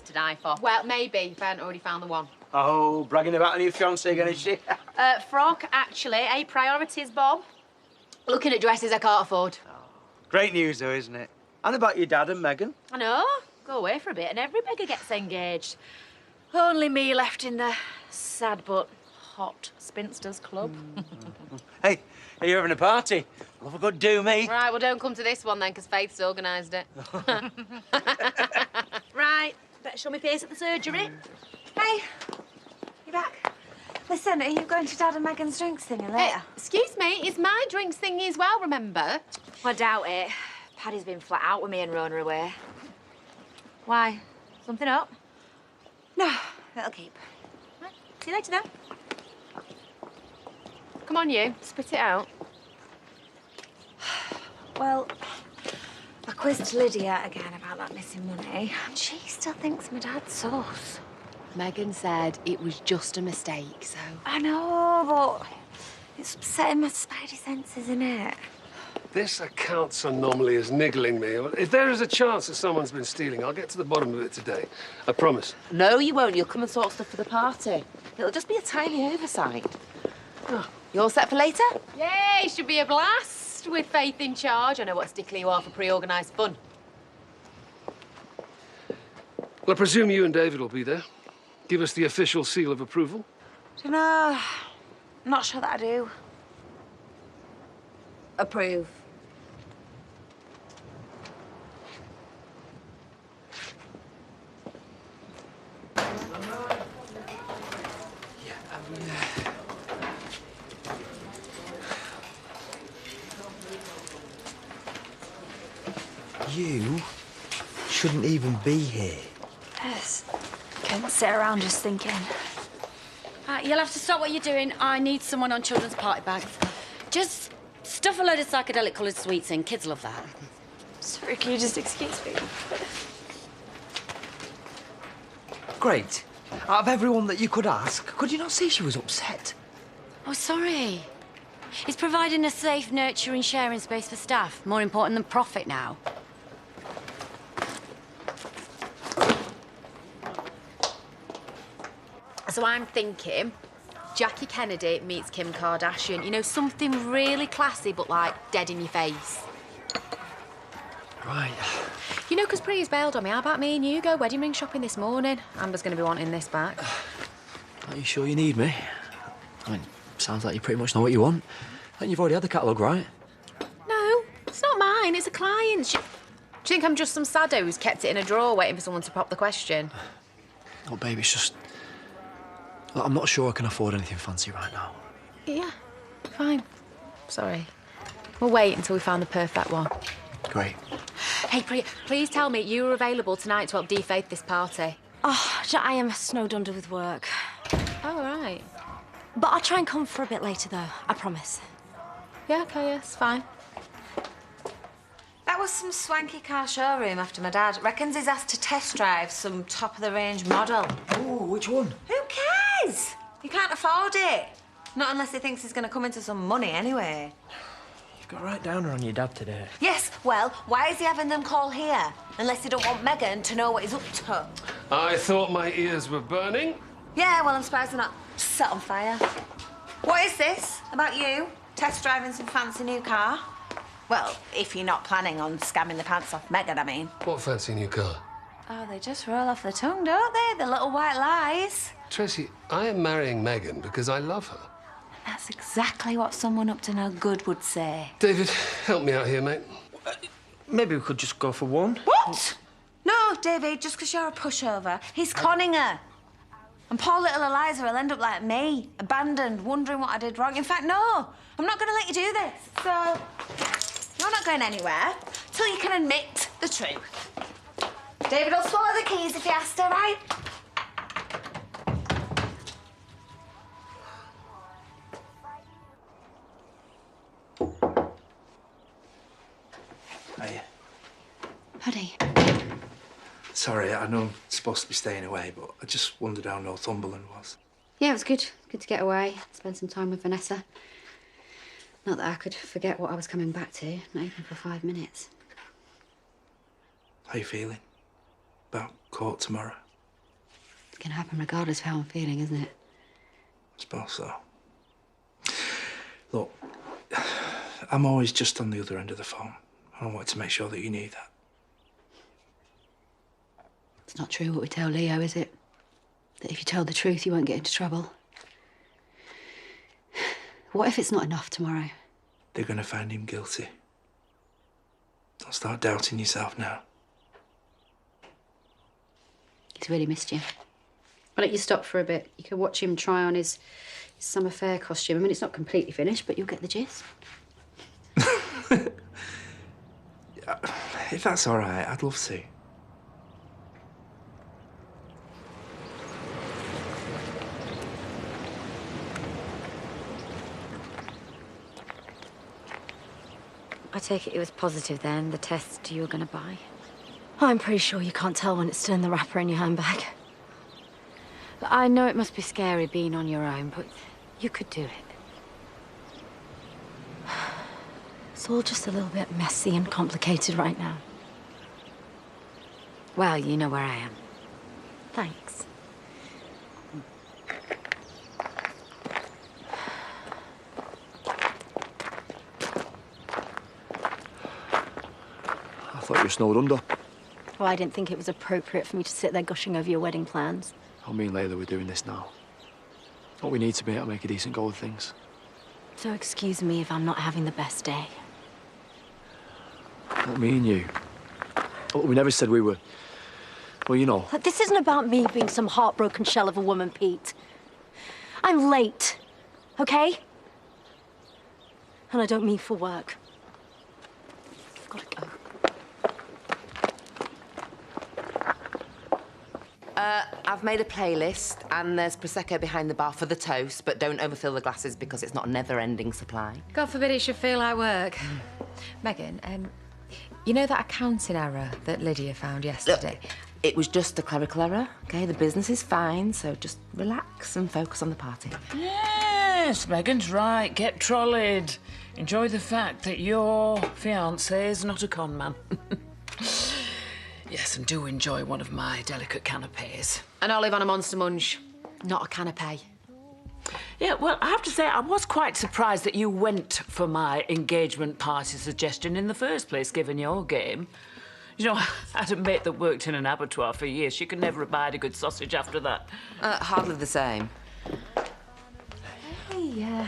is to die for. Well, maybe, if I hadn't already found the one. Oh, bragging about a new fiancée again, is she? Frock, actually. 8 priorities, Bob. Looking at dresses I can't afford. Oh, great news, though, isn't it? And about your dad and Megan. I know. Go away for a bit and every beggar gets engaged. Only me left in the sad but hot spinsters club. Hey, are you having a party? Love a good do, me. Right, well, don't come to this one then, because Faith's organised it. Right, better show me face at the surgery. Hey, you back? Listen, are you going to Dad and Megan's drinks thingy later? Excuse me, it's my drinks thingy as well, remember? I doubt it. Paddy's been flat out with me and Rona away. Why? Something up? No, it'll keep. Right, see you later, then. Come on, you. Spit it out. Well, I quizzed Lydia again about that missing money, and she still thinks my dad's sus. Megan said it was just a mistake, so... I know, but it's upsetting my spidey senses, isn't it? This accounts anomaly is niggling me. If there is a chance that someone's been stealing, I'll get to the bottom of it today. I promise. No, you won't. You'll come and sort stuff for the party. It'll just be a tiny oversight. Oh, you all set for later? Yay, should be a blast with Faith in charge. I know what stickler you are for pre-organised fun. Well, I presume you and David will be there. Give us the official seal of approval. Dunno. I'm not sure that I do. Approve. You shouldn't even be here. Yes. Can't sit around just thinking. You'll have to stop what you're doing. I need someone on children's party bags. Just stuff a load of psychedelic coloured sweets in. Kids love that. Sorry, can you just excuse me? Great. Out of everyone that you could ask, could you not see she was upset? Oh, sorry. Is providing a safe, nurturing, sharing space for staff more important than profit now? So I'm thinking Jackie Kennedy meets Kim Kardashian. You know, something really classy, but, like, dead in your face. Right. You know, because Priya's bailed on me. How about me and you go wedding ring shopping this morning? Amber's going to be wanting this back. Are you sure you need me? I mean, sounds like you pretty much know what you want. I think you've already had the catalogue, right? No, it's not mine. It's a client's. Do you think I'm just some saddo who's kept it in a drawer waiting for someone to pop the question? Oh, babe, it's just... Look, I'm not sure I can afford anything fancy right now. Yeah, fine. Sorry. We'll wait until we found the perfect one. Great. Hey, Priya, please tell me you were available tonight to help de-faith this party. Oh, I am snowed under with work. Oh, right. But I'll try and come for a bit later, though. I promise. Yeah, OK, yes, fine. That was some swanky car showroom after my dad. Reckons he's asked to test drive some top-of-the-range model. Oh, which one? Who cares? He can't afford it. Not unless he thinks he's going to come into some money anyway. You've got right down on your dad today. Yes, well, why is he having them call here? Unless he don't want Megan to know what he's up to. I thought my ears were burning. Yeah, well, I'm surprised they're not set on fire. What is this about you test driving some fancy new car? Well, if you're not planning on scamming the pants off Megan, I mean. What fancy new car? Oh, they just roll off the tongue, don't they? The little white lies. Tracy, I am marrying Megan because I love her. That's exactly what someone up to no good would say. David, help me out here, mate. Maybe we could just go for one. What? No, David, just because you're a pushover. He's conning her. And poor little Eliza will end up like me, abandoned, wondering what I did wrong. In fact, no, I'm not going to let you do this. So, you're not going anywhere till you can admit the truth. David will swallow the keys if he has to, right? Hiya. Howdy. Sorry, I know I'm supposed to be staying away, but I just wondered how Northumberland was. Yeah, it was good. Good to get away, spend some time with Vanessa. Not that I could forget what I was coming back to, not even for 5 minutes. How you feeling? About court tomorrow? can happen regardless of how I'm feeling, isn't it? I suppose so. Look, I'm always just on the other end of the phone. I wanted to make sure that you knew that. It's not true what we tell Leo, is it? That if you tell the truth, you won't get into trouble. What if it's not enough tomorrow? They're going to find him guilty. Don't start doubting yourself now. He's really missed you. I'll let you stop for a bit. You can watch him try on his summer fair costume. I mean, it's not completely finished, but you'll get the gist. If that's all right, I'd love to. I take it was positive then, the test you were going to buy? I'm pretty sure you can't tell when it's still in the wrapper in your handbag. I know it must be scary being on your own, but you could do it. It's all just a little bit messy and complicated right now. Well, you know where I am. Thanks. I thought you were snowed under. Well, I didn't think it was appropriate for me to sit there gushing over your wedding plans. I mean, Layla, we're doing this now. What we need to be able to make a decent go of things. So excuse me if I'm not having the best day. Not me and you. Look, we never said we were... Well, you know. Look, this isn't about me being some heartbroken shell of a woman, Pete. I'm late, okay? And I don't mean for work. I've got to go. I've made a playlist, and there's Prosecco behind the bar for the toast, but don't overfill the glasses because it's not a never-ending supply. God forbid it should feel like work. Megan, you know that accounting error that Lydia found yesterday? Look, it was just a clerical error, OK? The business is fine, so just relax and focus on the party. Yes, Megan's right. Get trolleyed. Enjoy the fact that your fiancé is not a con man. Yes, and do enjoy one of my delicate canapes. And I'll live on a Monster Munch, not a canapé. Yeah, well, I have to say, I was quite surprised that you went for my engagement party suggestion in the first place, given your game. You know, I had a mate that worked in an abattoir for years. She could never abide a good sausage after that. Hardly the same. Hey,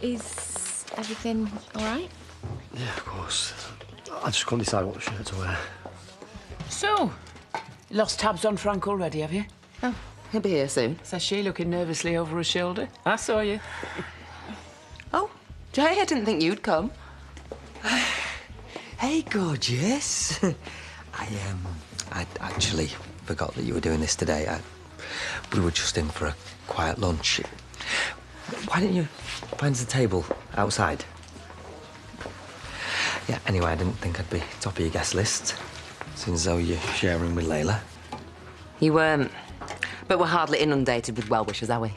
is everything all right? Yeah, of course. I just couldn't decide what shirt to wear. So, you lost tabs on Frank already, have you? Oh, he'll be here soon. Says she, looking nervously over her shoulder. I saw you. Oh, Jay, I didn't think you'd come. Hey, gorgeous. I actually forgot that you were doing this today. We were just in for a quiet lunch. Why didn't you find the table outside? Yeah, anyway, I didn't think I'd be top of your guest list, since though you're sharing with Layla. You weren't. But we're hardly inundated with well-wishers, are we?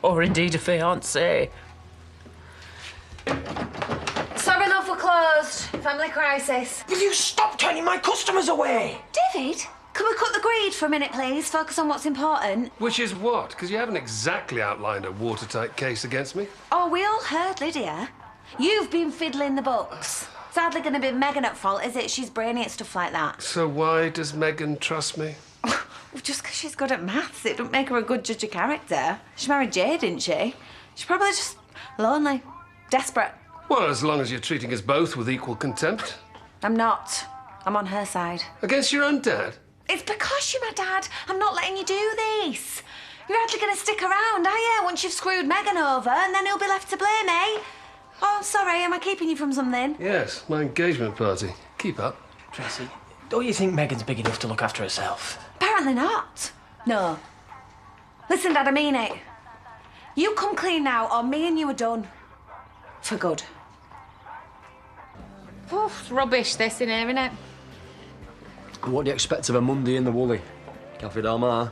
Or indeed a fiancé. Sorry, love, we're closed. Family crisis. Will you stop turning my customers away? David, can we cut the greed for a minute, please? Focus on what's important. Which is what? Because you haven't exactly outlined a watertight case against me. Oh, we all heard, Lydia. You've been fiddling the books. It's hardly going to be Megan at fault, is it? She's brainy at stuff like that. So why does Megan trust me? Just because she's good at maths, it don't make her a good judge of character. She married Jay, didn't she? She's probably just lonely, desperate. Well, as long as you're treating us both with equal contempt. I'm not. I'm on her side. Against your own dad? It's because you're my dad. I'm not letting you do this. You're hardly going to stick around, are you? Once you've screwed Megan over, and then he'll be left to blame, eh? Oh, sorry, am I keeping you from something? Yes, my engagement party. Keep up. Tracy, don't you think Megan's big enough to look after herself? Apparently not. No. Listen, Dad, I mean it. You come clean now, or me and you are done. For good. It's rubbish, this in here, innit? What do you expect of a Monday in the Woolly? Cafe Del Mar?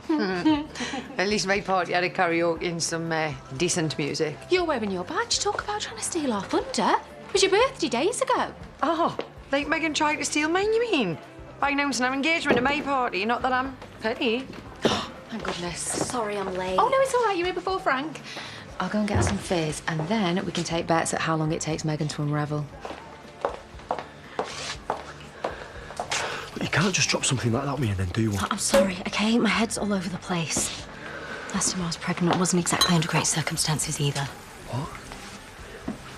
At least my party had a karaoke and some decent music. You're wearing your badge. Talk about trying to steal our thunder. It was your birthday days ago. Oh, like Megan tried to steal mine, you mean? By announcing our engagement at my party, not that I'm petty. Thank goodness. Sorry I'm late. Oh, no, it's all right. You're here before Frank. I'll go and get us some fizz, and then we can take bets at how long it takes Megan to unravel. You can't just drop something like that on me and then do one. I'm sorry, okay? My head's all over the place. Last time I was pregnant wasn't exactly under great circumstances either. What?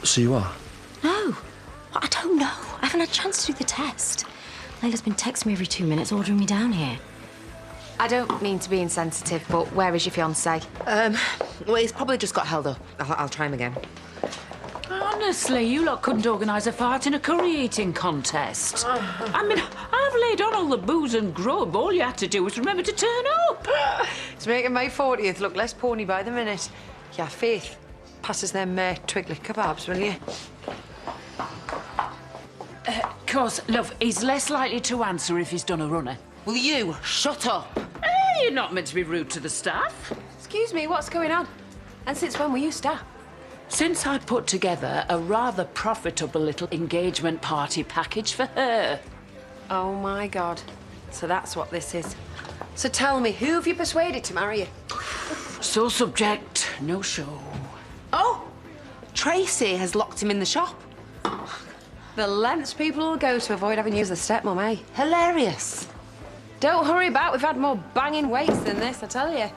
So you are? No. I don't know. I haven't had a chance to do the test. Layla's been texting me every 2 minutes, ordering me down here. I don't mean to be insensitive, but where is your fiancé? Well, he's probably just got held up. I'll try him again. Honestly, you lot couldn't organise a fight in a curry eating contest. I mean, I've laid on all the booze and grub. All you had to do was remember to turn up. It's making my 40th look less porny by the minute. Yeah, Faith, pass us them twiggly kebabs, will you? Of course, love, he's less likely to answer if he's done a runner. Will you shut up? Hey, you're not meant to be rude to the staff. Excuse me, what's going on? And since when were you staff? Since I put together a rather profitable little engagement party package for her. Oh, my God. So that's what this is. So tell me, who have you persuaded to marry you? Sole subject, no show. Oh, Tracy has locked him in the shop. The lengths people will go to avoid having you as a stepmom, eh? Hilarious. Don't hurry about. We've had more banging waits than this, I tell you.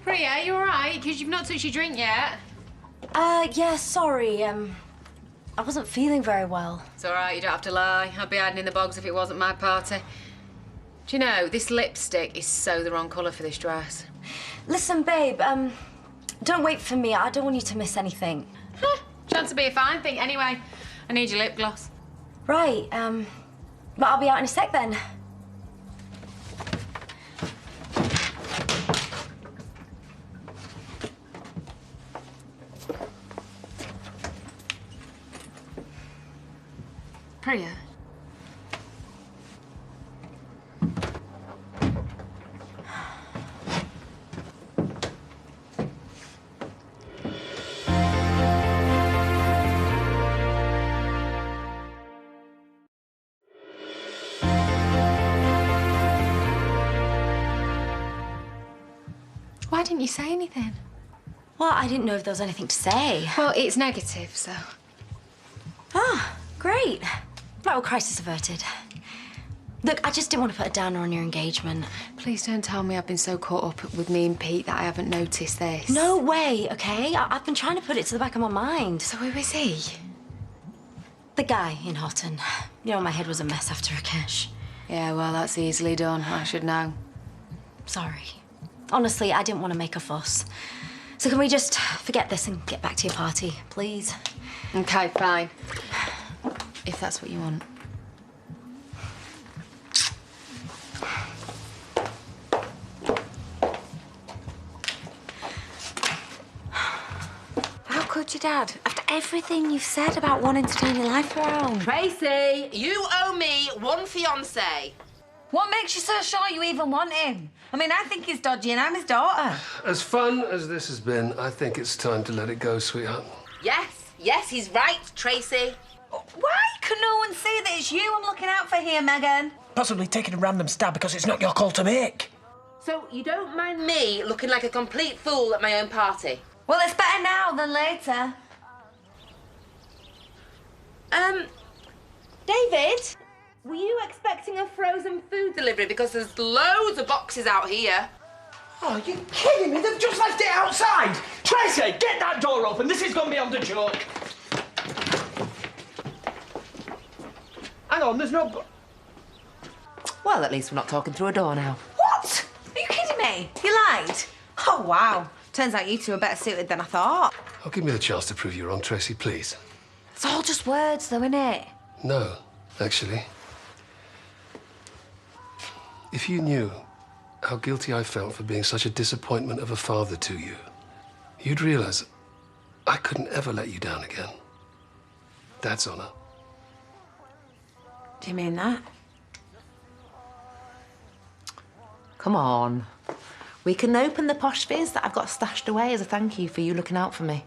Priya, you all right? Because you've not touched your drink yet. Yeah, sorry. I wasn't feeling very well. It's all right. You don't have to lie. I'd be hiding in the bogs if it wasn't my party. Do you know, this lipstick is so the wrong colour for this dress. Listen, babe, don't wait for me. I don't want you to miss anything. Chance to be a fine thing. Anyway, I need your lip gloss. Right, but I'll be out in a sec then. Priya. Why didn't you say anything? Well, I didn't know if there was anything to say. Well, it's negative, so... Ah, great. Well, crisis averted. Look, I just didn't want to put a downer on your engagement. Please don't tell me I've been so caught up with me and Pete that I haven't noticed this. No way, okay? I've been trying to put it to the back of my mind. So who is he? The guy in Houghton. You know, my head was a mess after Rakesh. Yeah, well, that's easily done. I should know. Sorry. Honestly, I didn't want to make a fuss. So can we just forget this and get back to your party, please? Okay, fine. If that's what you want. How could you, Dad? After everything you've said about wanting to turn your life around. Tracy, you owe me one fiancé. What makes you so sure you even want him? I mean, I think he's dodgy and I'm his daughter. As fun as this has been, I think it's time to let it go, sweetheart. Yes, he's right, Tracy. Why can no one see that it's you I'm looking out for here, Megan? Possibly taking a random stab because it's not your call to make. So you don't mind me looking like a complete fool at my own party? Well, it's better now than later. David, were you expecting a frozen food delivery? Because there's loads of boxes out here. Oh, you're kidding me? They've just left it outside. Tracy, get that door open. This is going beyond a joke. Hang on, there's no... Well, at least we're not talking through a door now. What? Are you kidding me? You lied? Oh, wow. Turns out you two are better suited than I thought. Oh, give me the chance to prove you wrong, Tracy, please. It's all just words, though, innit? No, actually. If you knew how guilty I felt for being such a disappointment of a father to you, you'd realize I couldn't ever let you down again. Dad's honor. Do you mean that? Come on. We can open the posh fizz that I've got stashed away as a thank you for you looking out for me.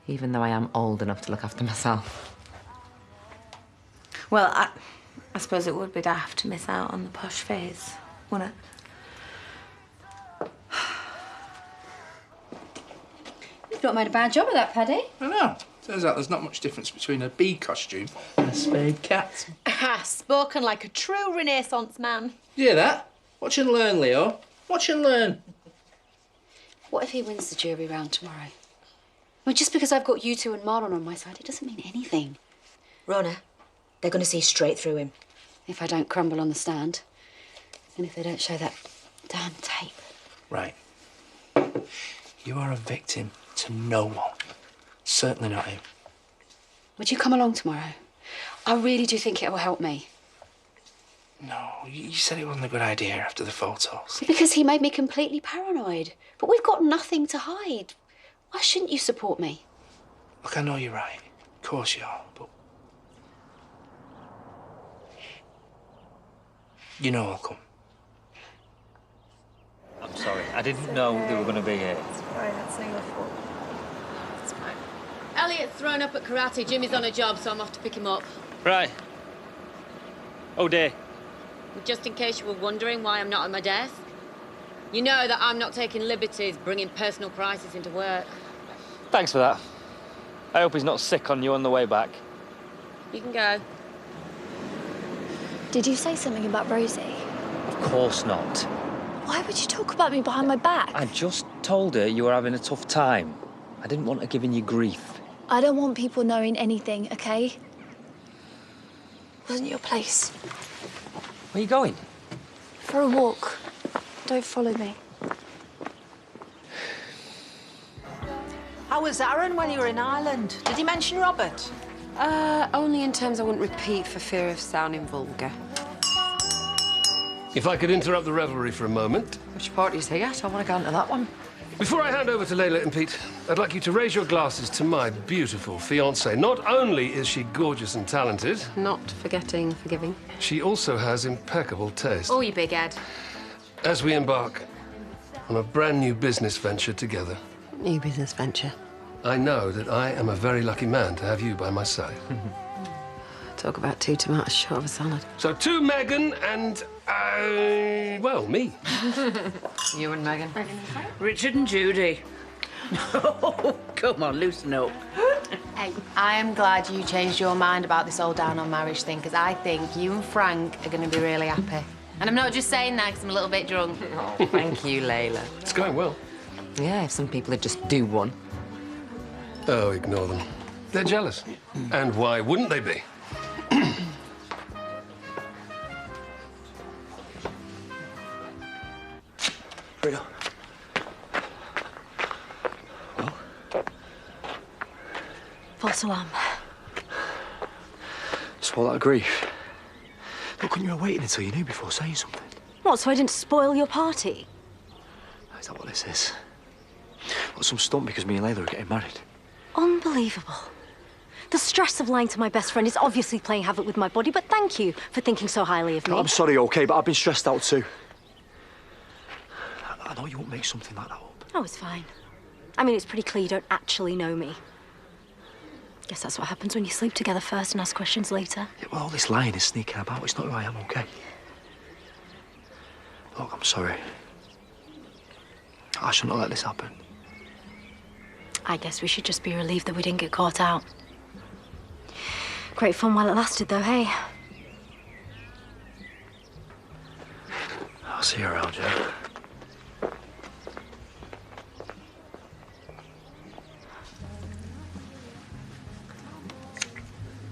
Even though I am old enough to look after myself. Well, I suppose it would be daft to miss out on the posh phase, wouldn't it? You've not made a bad job of that, Paddy. I know. Turns out there's not much difference between a bee costume and a spade cat. Spoken like a true Renaissance man. You hear that? Watch and learn, Leo. Watch and learn. What if he wins the jury round tomorrow? Well, just because I've got you two and Marlon on my side, it doesn't mean anything. Rona, they're going to see straight through him. If I don't crumble on the stand, and if they don't show that damn tape. Right. You are a victim to no one. Certainly not him. Would you come along tomorrow? I really do think it will help me. No, you said it wasn't a good idea after the photos. Because he made me completely paranoid. But we've got nothing to hide. Why shouldn't you support me? Look, I know you're right. Of course you are, but... You know I'll come. I'm sorry. I didn't know they were going to be here. Sorry, that's not your fault. It's fine. Elliot's thrown up at karate. Jimmy's on a job, so I'm off to pick him up. Right. Oh, dear. Just in case you were wondering why I'm not at my desk, you know that I'm not taking liberties bringing personal crisis into work. Thanks for that. I hope he's not sick on you on the way back. You can go. Did you say something about Rosie? Of course not. Why would you talk about me behind my back? I just told her you were having a tough time. I didn't want her giving you grief. I don't want people knowing anything, okay? Wasn't your place. Where are you going? For a walk. Don't follow me. How was Aaron when you were in Ireland? Did he mention Robert? Only in terms I wouldn't repeat for fear of sounding vulgar. If I could interrupt the revelry for a moment. Which party's he at? I want to go into that one. Before I hand over to Layla and Pete, I'd like you to raise your glasses to my beautiful fiancée. Not only is she gorgeous and talented... Not forgetting forgiving. She also has impeccable taste. Oh, you big head. As we embark on a brand new business venture together. New business venture. I know that I am a very lucky man to have you by my side. Talk about 2 tomatoes short of a salad. So to Megan and, well, me. You and Megan. Richard and Judy. Oh, come on, loosen up. Hey, I am glad you changed your mind about this whole down on marriage thing, because I think you and Frank are going to be really happy. And I'm not just saying that because I'm a little bit drunk. Oh, thank you, Layla. It's going well. Yeah, if some people would just do one. Oh, ignore them. They're jealous. And why wouldn't they be? Rita. False alarm. Swallow that grief. Look, couldn't you have waited until you knew before saying something? What, so I didn't spoil your party? Is that what this is? Got some stunt because me and Layla are getting married. Unbelievable. The stress of lying to my best friend is obviously playing havoc with my body, but thank you for thinking so highly of me. No, I'm sorry, OK, but I've been stressed out too. I know you won't make something like that up. Oh, it's fine. I mean, it's pretty clear you don't actually know me. Guess that's what happens when you sleep together first and ask questions later. Yeah, well, all this lying is sneaking about. It's not who I am, OK? Look, I'm sorry. I shouldn't have let this happen. I guess we should just be relieved that we didn't get caught out. Great fun while it lasted, though, hey? I'll see you around, Joe.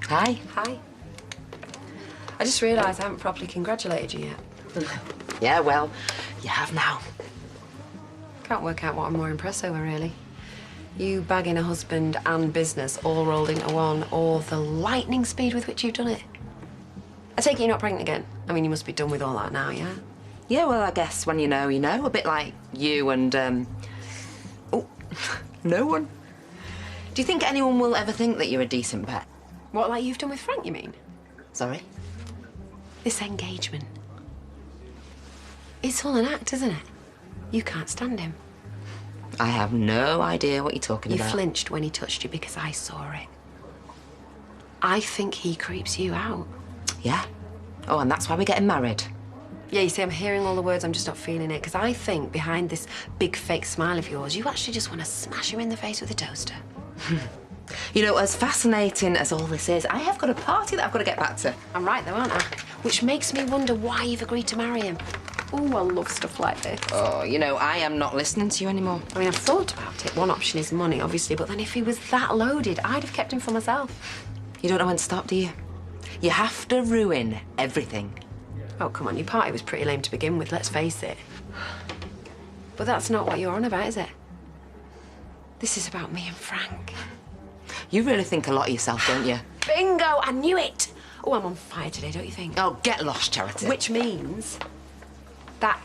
Hi. Hi. I just realised I haven't properly congratulated you yet. Yeah, well, you have now. Can't work out what I'm more impressed over, really. You bagging a husband and business all rolled into one, or the lightning speed with which you've done it. I take it you're not pregnant again. I mean, you must be done with all that now, yeah? Yeah, well, I guess when you know, you know. A bit like you and, oh, no one. Do you think anyone will ever think that you're a decent pet? What, like you've done with Frank, you mean? Sorry? This engagement. It's all an act, isn't it? You can't stand him. I have no idea what you're talking about. You flinched when he touched you because I saw it. I think he creeps you out. Yeah? Oh, and that's why we're getting married. Yeah, you see, I'm hearing all the words, I'm just not feeling it. Because I think behind this big fake smile of yours, you actually just want to smash him in the face with a toaster. You know, as fascinating as all this is, I have got a party that I've got to get back to. I'm right, though, aren't I? Which makes me wonder why you've agreed to marry him. Oh, I love stuff like this. Oh, you know, I am not listening to you anymore. I mean, I've thought about it. One option is money, obviously, but then if he was that loaded, I'd have kept him for myself. You don't know when to stop, do you? You have to ruin everything. Oh, come on, your party was pretty lame to begin with, let's face it. But that's not what you're on about, is it? This is about me and Frank. You really think a lot of yourself, don't you? Bingo! I knew it! Oh, I'm on fire today, don't you think? Oh, get lost, Charity. Which means that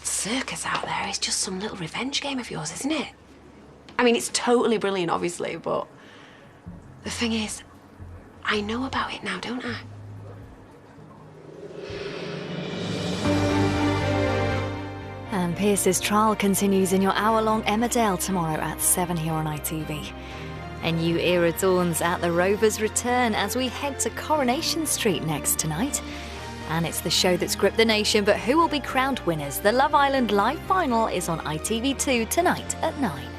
circus out there is just some little revenge game of yours, isn't it? I mean, it's totally brilliant, obviously, but the thing is, I know about it now, don't I? And Pierce's trial continues in your hour-long Emmerdale tomorrow at 7 here on ITV. A new era dawns at the Rovers' return as we head to Coronation Street next tonight. And it's the show that's gripped the nation, but who will be crowned winners? The Love Island live final is on ITV2 tonight at 9.